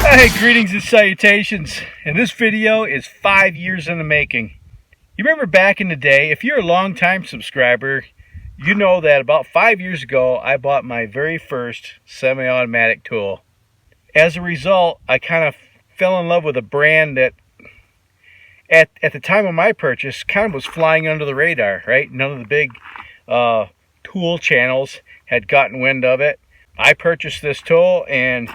Hey, greetings and salutations. And this video is 5 years in the making. You remember back in the day, if you're a long-time subscriber, you know that about 5 years ago, I bought my very first semi-automatic tool. As a result, I kind of fell in love with a brand that at the time of my purchase kind of was flying under the radar, right? None of the big tool channels had gotten wind of it. I purchased this tool and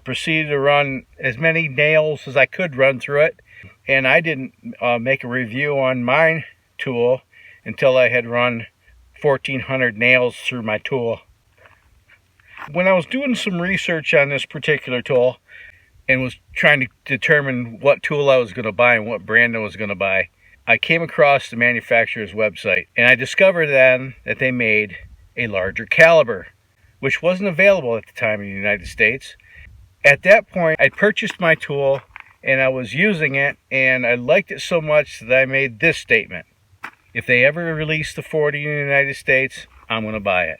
proceeded to run as many nails as I could run through it. And I didn't make a review on my tool until I had run 1,400 nails through my tool. When I was doing some research on this particular tool and was trying to determine what tool I was going to buy and what brand I was going to buy, I came across the manufacturer's website, and I discovered then that they made a larger caliber, which wasn't available at the time in the United States. At that point, I purchased my tool and I was using it, and I liked it so much that I made this statement: if they ever release the 40 in the United States, I'm going to buy it.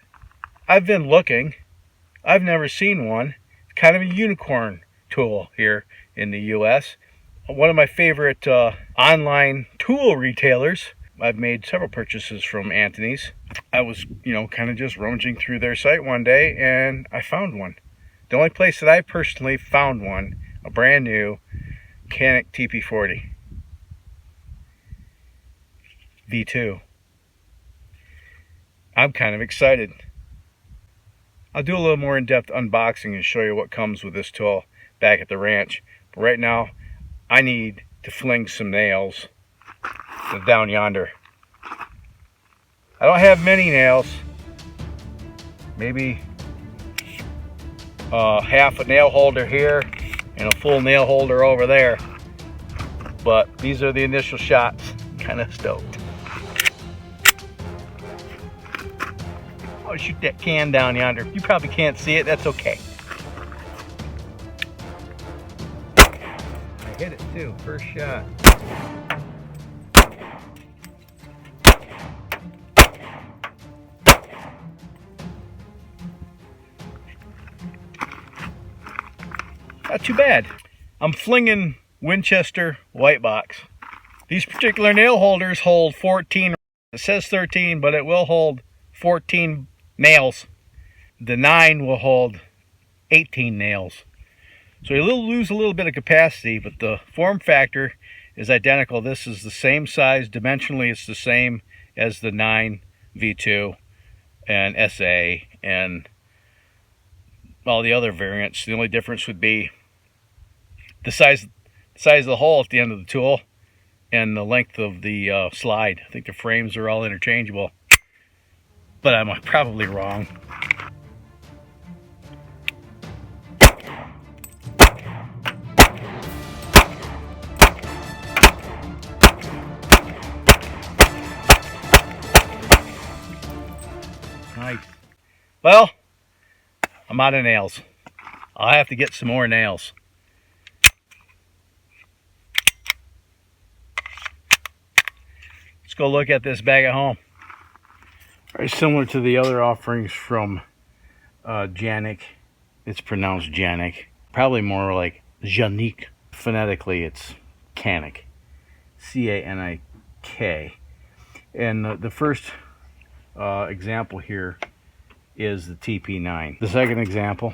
I've been looking. I've never seen one. It's kind of a unicorn tool here in the US. One of my favorite online tool retailers. I've made several purchases from Anthony's. I was, kind of just rummaging through their site one day and I found one. The only place that I personally found one, a brand new Canik TP40V2. I'm kind of excited. I'll do a little more in-depth unboxing and show you what comes with this tool back at the ranch. But right now, I need to fling some nails down yonder. I don't have many nails. Maybe half a nail holder here and a full nail holder over there. But these are the initial shots. Kind of stoked. I'll shoot that can down yonder. You probably can't see it. That's okay. I hit it too. First shot. Not too bad. I'm flinging Winchester white box. These particular nail holders hold 14. It says 13, but it will hold 14 nails. The 9 will hold 18 nails. So you'll lose a little bit of capacity, but the form factor is identical. This is the same size. Dimensionally, it's the same as the 9 V2 and SA and all the other variants. The only difference would be the size of the hole at the end of the tool and the length of the slide. I think the frames are all interchangeable, but I'm probably wrong. Nice. Well, I'm out of nails. I'll have to get some more nails. Let's go look at this bag at home. Very similar to the other offerings from Canik. It's pronounced Canik. Probably more like Canik. Phonetically, it's Canik. C-A-N-I-K. And the first example here is the TP9. The second example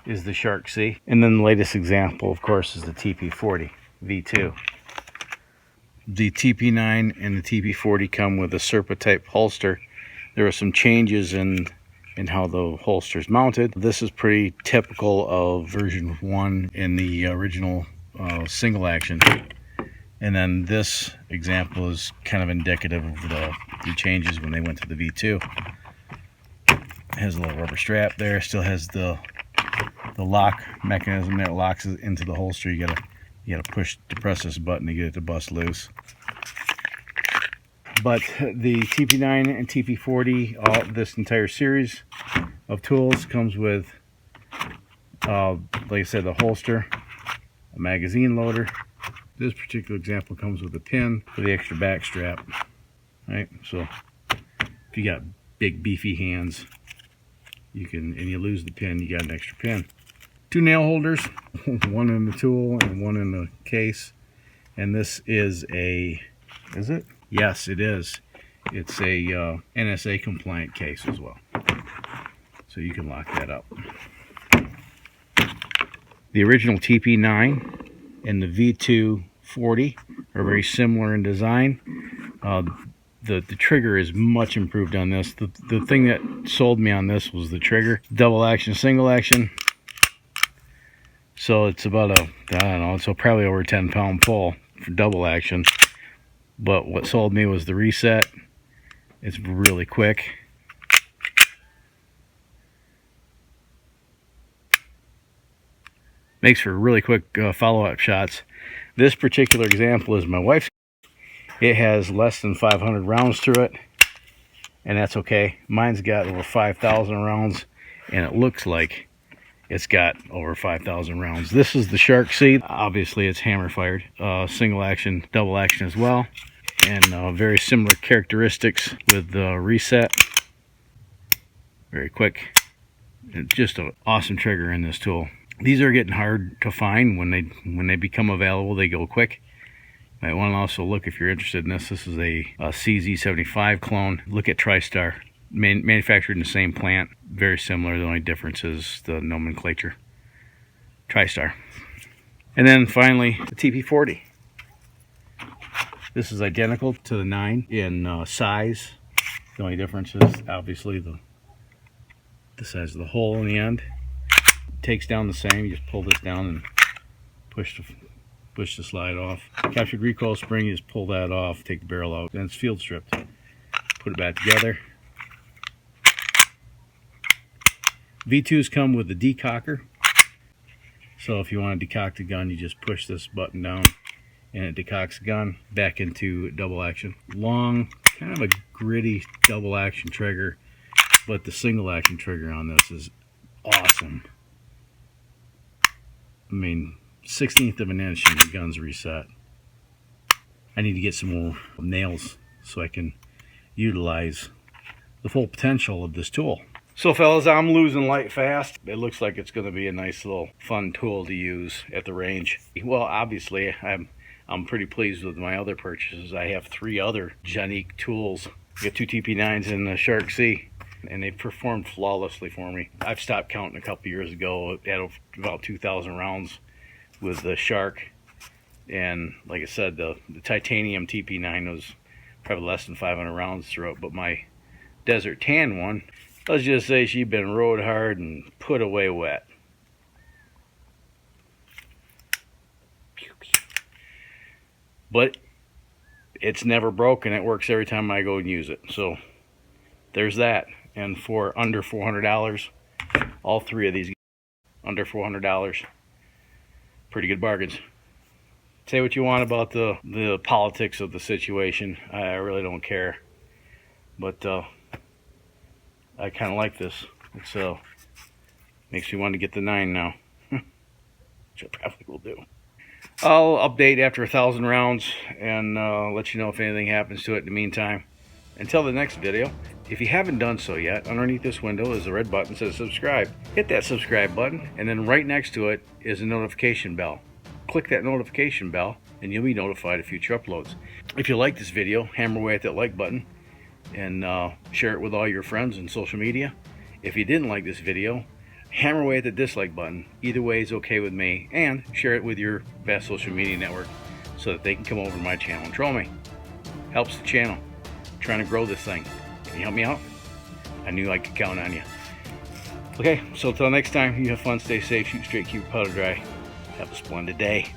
is the Shark C. And then the latest example, of course, is the TP40 V2. The TP9 and the TP40 come with a Serpa type holster. There are some changes in how the holster is mounted. This is pretty typical of version 1 in the original single action. And then this example is kind of indicative of the changes when they went to the V2. It has a little rubber strap there. Still has the lock mechanism that locks it into the holster. You gotta depress this button to get it to bust loose. But the TP9 and TP40, this entire series of tools comes with, like I said, the holster, a magazine loader. This particular example comes with a pin for the extra back strap. Right, so if you got big beefy hands, you can, and you lose the pin, you got an extra pin. 2 nail holders, one in the tool and one in the case. And this is a, is it? Yes, it is. It's a NSA compliant case as well. So you can lock that up. The original TP9 and the V240 are very similar in design. The trigger is much improved on this. The thing that sold me on this was the trigger. Double action, single action. So it's about a, I don't know, it's probably over a 10-pound pull for double action. But what sold me was the reset. It's really quick. Makes for really quick follow-up shots. This particular example is my wife's. It has less than 500 rounds through it, and that's okay. Mine's got over 5,000 rounds, and it looks like it's got over 5,000 rounds. This is the Shark C. Obviously, it's hammer fired, single action, double action as well, and very similar characteristics with the reset. Very quick. It's just an awesome trigger in this tool. These are getting hard to find. When they become available, they go quick. You might want to also look, if you're interested in this. This is a CZ75 clone. Look at TriStar. Manufactured in the same plant. Very similar. The only difference is the nomenclature. TriStar. And then finally, the TP40. This is identical to the 9 in size. The only difference is obviously the size of the hole in the end. Takes down the same. You just pull this down and push the slide off. Captured recoil spring, you just pull that off, take the barrel out, then it's field stripped. Put it back together. V2s come with the decocker. So if you want to decock the gun, you just push this button down and it decocks the gun back into double action. Long, kind of a gritty double action trigger, but the single action trigger on this is awesome. I mean, 1/16 of an inch and the gun's reset. I need to get some more nails so I can utilize the full potential of this tool. So fellas, I'm losing light fast. It looks like it's going to be a nice little fun tool to use at the range. Well, obviously, I'm pretty pleased with my other purchases. I have 3 other Canik tools. I got 2 TP9s and the Shark C, and they've performed flawlessly for me. I've stopped counting a couple years ago at about 2,000 rounds with the Shark, and like I said, the titanium TP9 was probably less than 500 rounds through it. But my Desert Tan one, let's just say she's been rode hard and put away wet. But it's never broken. It works every time I go and use it. So there's that. And for under $400, all 3 of these under $400. Pretty good bargains. Say what you want about the politics of the situation. I really don't care. But I kind of like this. It's makes me want to get the 9 now, which I probably will do. I'll update after 1,000 rounds and let you know if anything happens to it in the meantime. Until the next video, if you haven't done so yet, underneath this window is a red button that says subscribe. Hit that subscribe button, and then right next to it is a notification bell. Click that notification bell and you'll be notified of future uploads. If you like this video, hammer away at that like button and share it with all your friends on social media. If you didn't like this video, hammer away at the dislike button. Either way is okay with me, and share it with your best social media network so that they can come over to my channel and troll me. Helps the channel. I'm trying to grow this thing. Can you help me out? I knew I could count on you. Okay, so until next time, you have fun, stay safe, shoot straight, keep powder dry. Have a splendid day.